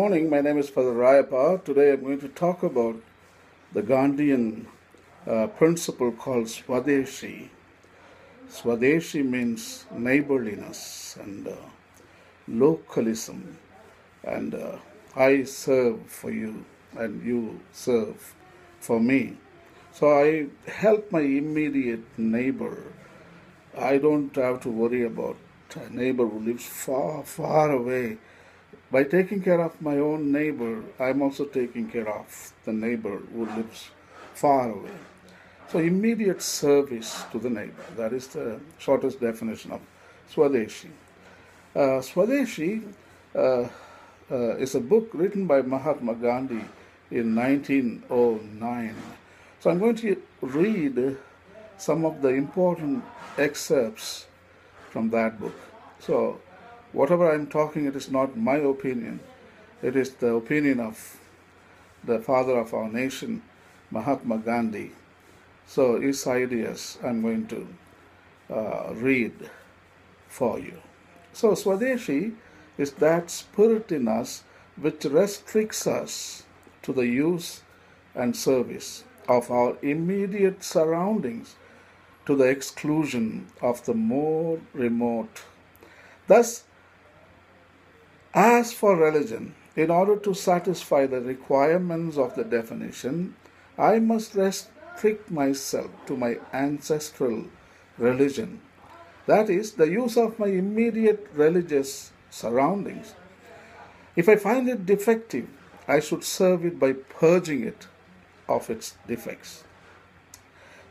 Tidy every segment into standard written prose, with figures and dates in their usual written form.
morning. My name is Father Rayappa. Today I'm going to talk about the Gandhian principle called Swadeshi. Swadeshi means neighborliness and localism, and I serve for you and you serve for me. So I help my immediate neighbor. I don't have to worry about a neighbor who lives far, far away. By taking care of my own neighbor, I'm also taking care of the neighbor who lives far away. So immediate service to the neighbor. That is the shortest definition of Swadeshi. Swadeshi is a book written by Mahatma Gandhi in 1909. So I'm going to read some of the important excerpts from that book. So whatever I'm talking, it is not my opinion. It is the opinion of the father of our nation, Mahatma Gandhi. So his ideas I'm going to read for you. So Swadeshi is that spirit in us which restricts us to the use and service of our immediate surroundings to the exclusion of the more remote. Thus, as for religion, in order to satisfy the requirements of the definition, I must restrict myself to my ancestral religion. That is, the use of my immediate religious surroundings. If I find it defective, I should serve it by purging it of its defects.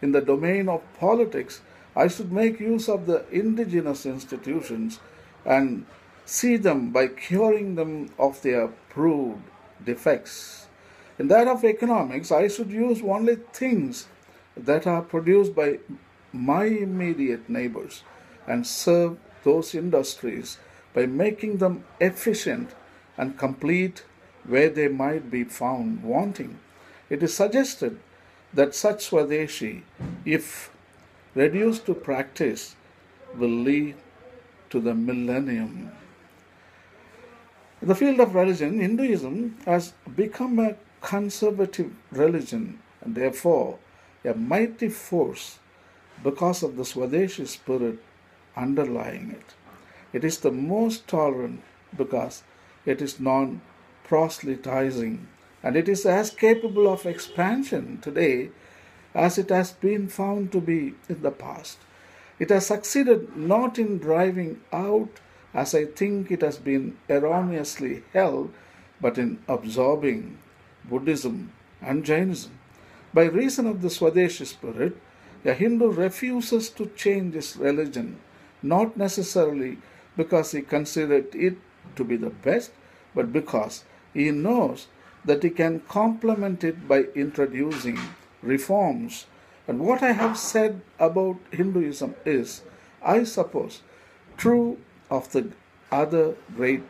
In the domain of politics, I should make use of the indigenous institutions and see them by curing them of their proved defects. In that of economics, I should use only things that are produced by my immediate neighbors and serve those industries by making them efficient and complete where they might be found wanting. It is suggested that such Swadeshi, if reduced to practice, will lead to the millennium. In the field of religion, Hinduism has become a conservative religion and therefore a mighty force because of the Swadeshi spirit underlying it. It is the most tolerant because it is non-proselytizing, and it is as capable of expansion today as it has been found to be in the past. It has succeeded not in driving out, as I think it has been erroneously held, but in absorbing Buddhism and Jainism. By reason of the Swadeshi spirit, a Hindu refuses to change his religion, not necessarily because he considered it to be the best, but because he knows that he can complement it by introducing reforms. And what I have said about Hinduism is, I suppose, true of the other great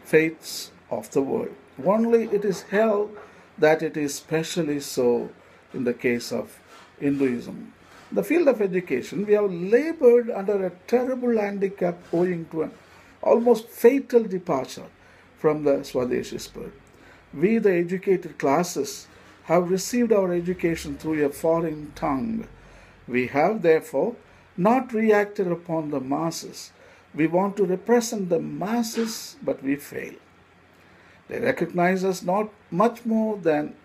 faiths of the world. Only it is held that it is specially so in the case of Hinduism. In the field of education, we have labored under a terrible handicap owing to an almost fatal departure from the Swadeshi spirit. We, the educated classes, have received our education through a foreign tongue. We have, therefore, not reacted upon the masses. We want to represent the masses, but we fail. They recognize us not much more than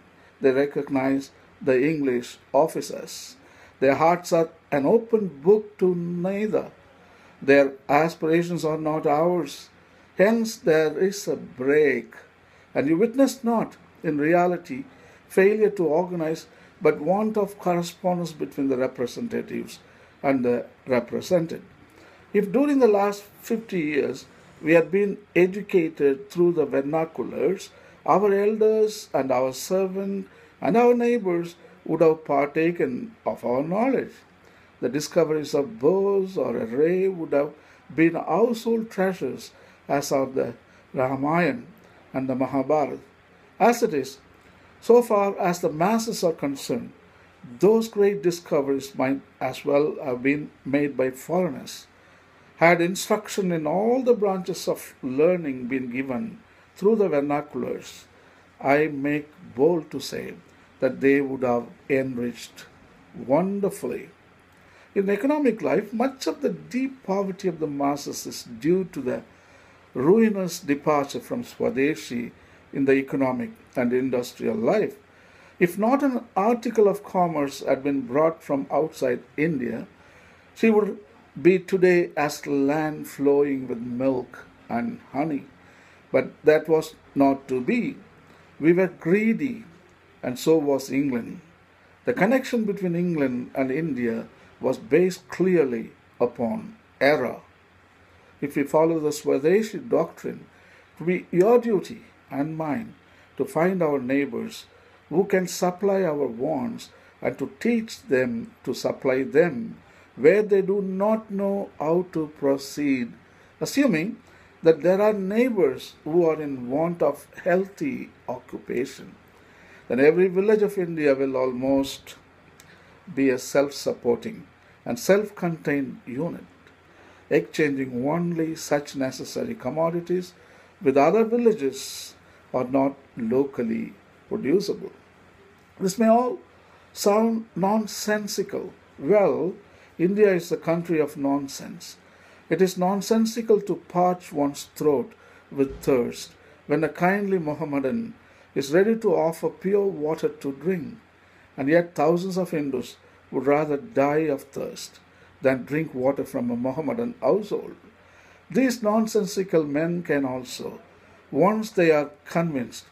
they recognize the English officers. Their hearts are an open book to neither. Their aspirations are not ours. Hence there is a break. And you witness not, in reality, failure to organize, but want of correspondence between the representatives and the represented. If during the last 50 years we had been educated through the vernaculars, our elders and our servants and our neighbors would have partaken of our knowledge. The discoveries of Bose or Ray would have been household treasures, as are the Ramayana and the Mahabharata. As it is, so far as the masses are concerned, those great discoveries might as well have been made by foreigners. Had instruction in all the branches of learning been given through the vernaculars, I make bold to say that they would have enriched wonderfully. In economic life, much of the deep poverty of the masses is due to the ruinous departure from Swadeshi in the economic and industrial life. If not an article of commerce had been brought from outside India, she would be today as land flowing with milk and honey. But that was not to be. We were greedy, and so was England. The connection between England and India was based clearly upon error. If we follow the Swadeshi doctrine, it will be your duty and mine to find our neighbours who can supply our wants and to teach them to supply them where they do not know how to proceed, assuming that there are neighbours who are in want of healthy occupation. Then every village of India will almost be a self-supporting and self-contained unit, exchanging only such necessary commodities with other villages or not locally producible. This may all sound nonsensical. Well, India is a country of nonsense. It is nonsensical to parch one's throat with thirst when a kindly Mohammedan is ready to offer pure water to drink, and yet thousands of Hindus would rather die of thirst than drink water from a Mohammedan household. These nonsensical men can also, once they are convinced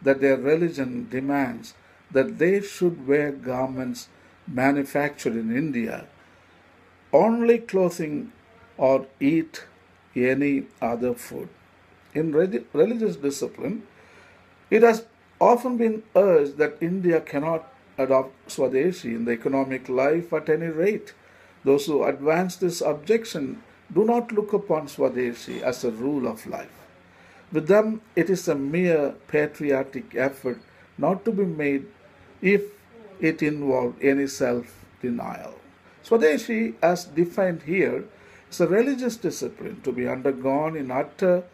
that their religion demands that they should wear garments manufactured in India, only clothing, or eat any other food. In religious discipline, it has often been urged that India cannot adopt Swadeshi in the economic life at any rate. Those who advance this objection do not look upon Swadeshi as a rule of life. With them, it is a mere patriotic effort not to be made if it involved any self-denial. Swadeshi, as defined here, is a religious discipline to be undergone in utter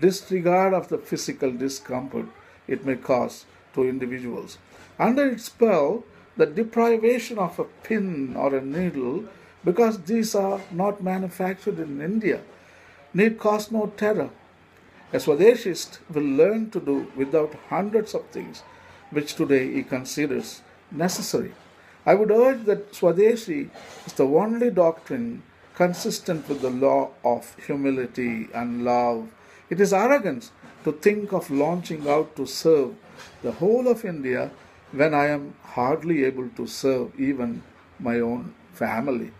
disregard of the physical discomfort it may cause to individuals. Under its spell, the deprivation of a pin or a needle, because these are not manufactured in India, need cause no terror. A Swadeshist will learn to do without hundreds of things which today he considers necessary. I would urge that Swadeshi is the only doctrine consistent with the law of humility and love. It is arrogance to think of launching out to serve the whole of India when I am hardly able to serve even my own family.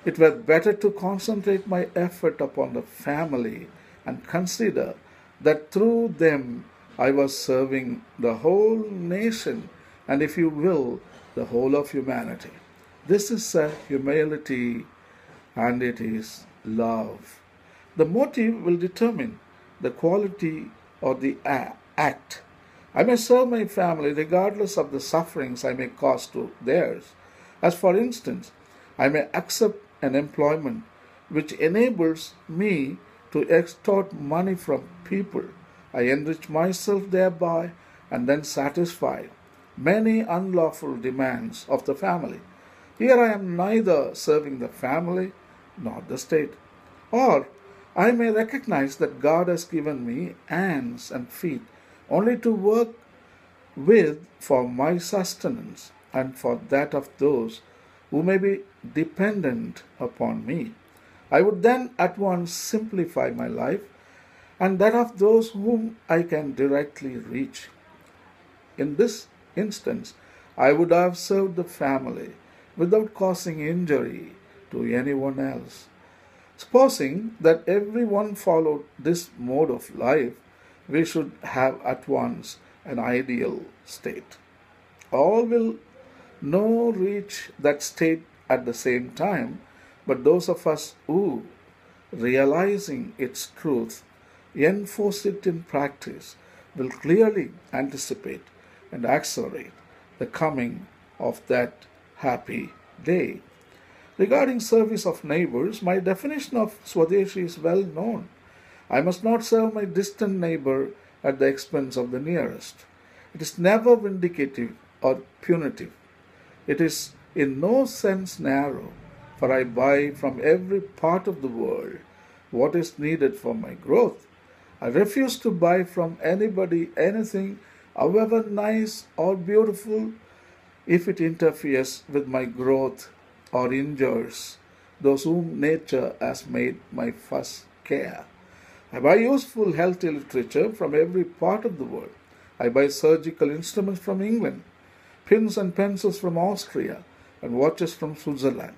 It were better to concentrate my effort upon the family and consider that through them I was serving the whole nation and, if you will, the whole of humanity. This is humility, and it is love. The motive will determine the quality of the act. I may serve my family regardless of the sufferings I may cause to theirs. As for instance, I may accept an employment which enables me to extort money from people. I enrich myself thereby and then satisfy many unlawful demands of the family. Here I am neither serving the family nor the state. Or I may recognize that God has given me hands and feet only to work with for my sustenance and for that of those who may be dependent upon me. I would then at once simplify my life and that of those whom I can directly reach. In this instance, I would have served the family without causing injury to anyone else. Supposing that everyone followed this mode of life, we should have at once an ideal state. All will no reach that state at the same time, but those of us who, realizing its truth, enforce it in practice, will clearly anticipate and accelerate the coming of that happy day. Regarding service of neighbours, my definition of Swadeshi is well known. I must not serve my distant neighbour at the expense of the nearest. It is never vindicative or punitive. It is in no sense narrow, for I buy from every part of the world what is needed for my growth. I refuse to buy from anybody anything, however nice or beautiful, if it interferes with my growth or injures those whom nature has made my first care. I buy useful, healthy literature from every part of the world. I buy surgical instruments from England, pins and pencils from Austria, and watches from Switzerland.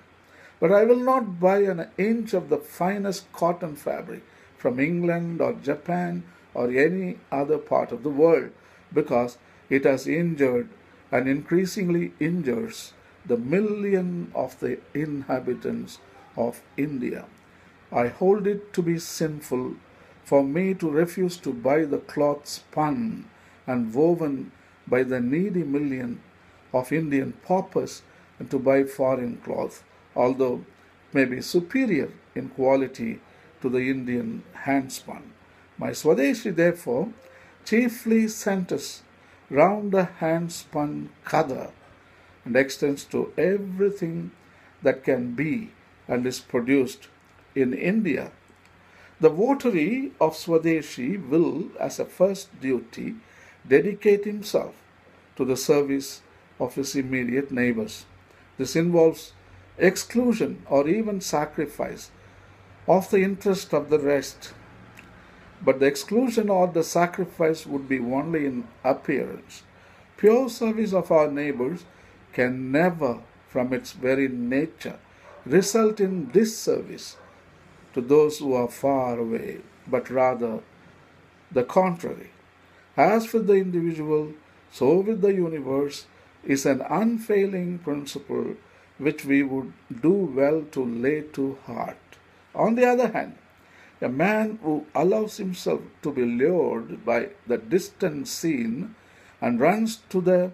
But I will not buy an inch of the finest cotton fabric from England or Japan or any other part of the world, because it has injured and increasingly injures the million of the inhabitants of India. I hold it to be sinful for me to refuse to buy the cloth spun and woven by the needy million of Indian paupers and to buy foreign cloth, although it may be superior in quality to the Indian handspun. My Swadeshi, therefore, chiefly centers round the handspun kada and extends to everything that can be and is produced in India. The votary of Swadeshi will, as a first duty, dedicate himself to the service of his immediate neighbours. This involves exclusion or even sacrifice of the interest of the rest. But the exclusion or the sacrifice would be only in appearance. Pure service of our neighbours can never, from its very nature, result in disservice to those who are far away, but rather the contrary. As with the individual, so with the universe is an unfailing principle which we would do well to lay to heart. On the other hand, a man who allows himself to be lured by the distant scene and runs to the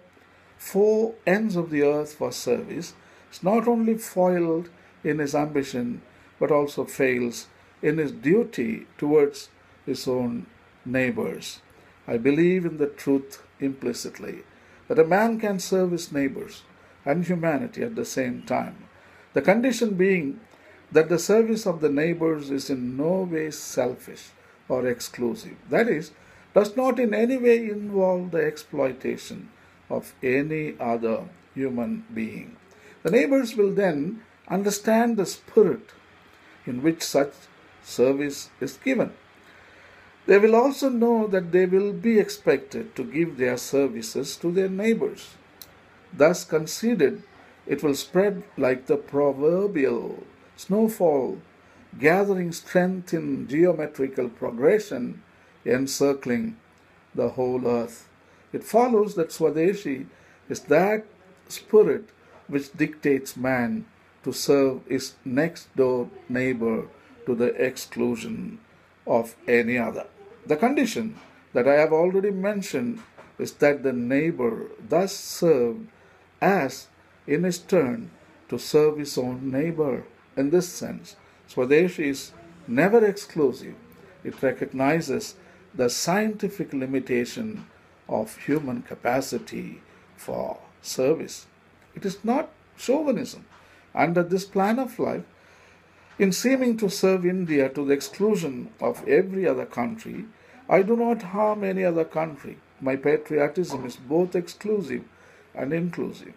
four ends of the earth for service is not only foiled in his ambition but also fails in his duty towards his own neighbors. I believe in the truth implicitly that a man can serve his neighbors and humanity at the same time, the condition being that the service of the neighbors is in no way selfish or exclusive. That is, does not in any way involve the exploitation of any other human being. The neighbors will then understand the spirit in which such service is given. They will also know that they will be expected to give their services to their neighbors. Thus considered, it will spread like the proverbial snowfall, gathering strength in geometrical progression, encircling the whole earth. It follows that Swadeshi is that spirit which dictates man to serve his next door neighbor to the exclusion of any other. The condition that I have already mentioned is that the neighbor thus served as, in his turn, to serve his own neighbor. In this sense, Swadeshi is never exclusive. It recognizes the scientific limitation of human capacity for service. It is not chauvinism. Under this plan of life, in seeming to serve India to the exclusion of every other country, I do not harm any other country. My patriotism is both exclusive and inclusive.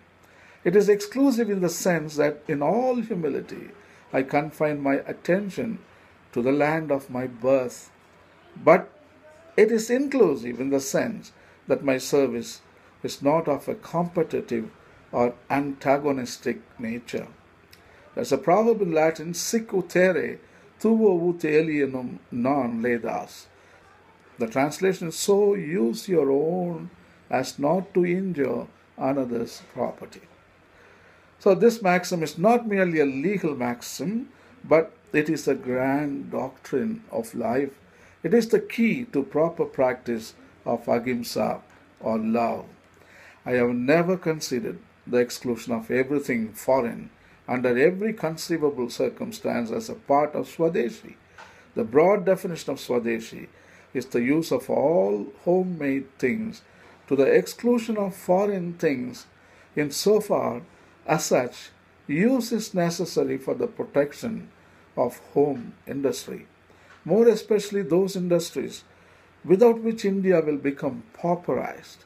It is exclusive in the sense that in all humility I confine my attention to the land of my birth, but it is inclusive in the sense that my service is not of a competitive or antagonistic nature. There's a proverb in Latin, sic utere tuo ut alienum non ledas. The translation is, so use your own as not to injure another's property. So this maxim is not merely a legal maxim, but it is a grand doctrine of life. It is the key to proper practice of ahimsa or love. I have never considered the exclusion of everything foreign under every conceivable circumstance as a part of Swadeshi. The broad definition of Swadeshi is the use of all homemade things to the exclusion of foreign things, in so far as such use is necessary for the protection of home industry, more especially those industries without which India will become pauperized.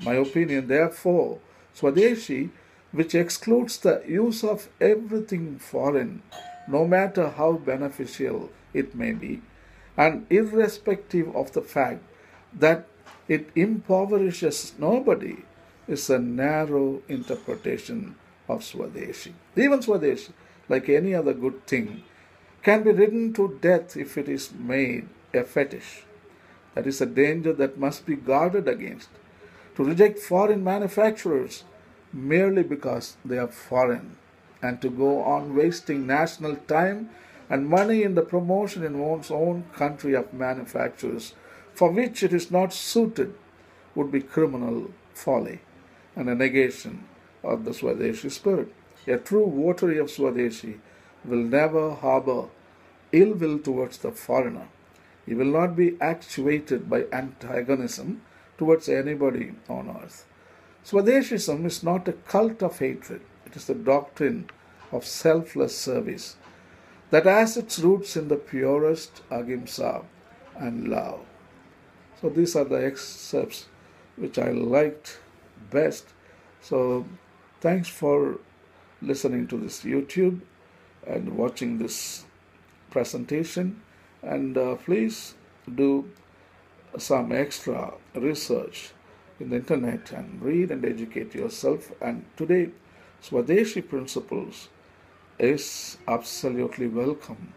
My opinion, therefore, Swadeshi, which excludes the use of everything foreign, no matter how beneficial it may be, and irrespective of the fact that it impoverishes nobody, is a narrow interpretation of Swadeshi. Even Swadeshi, like any other good thing, can be ridden to death if it is made a fetish. That is a danger that must be guarded against. To reject foreign manufacturers merely because they are foreign, and to go on wasting national time and money in the promotion in one's own country of manufactures for which it is not suited, would be criminal folly and a negation of the Swadeshi spirit. A true votary of Swadeshi will never harbor ill will towards the foreigner. He will not be actuated by antagonism towards anybody on earth. Swadeshism is not a cult of hatred. It is the doctrine of selfless service that has its roots in the purest ahimsa and love. So these are the excerpts which I liked best. So thanks for listening to this YouTube and watching this presentation, and please do some extra research in the internet and read and educate yourself. And today, Swadeshi principles is absolutely welcome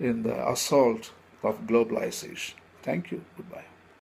in the assault of globalization. Thank you. Goodbye.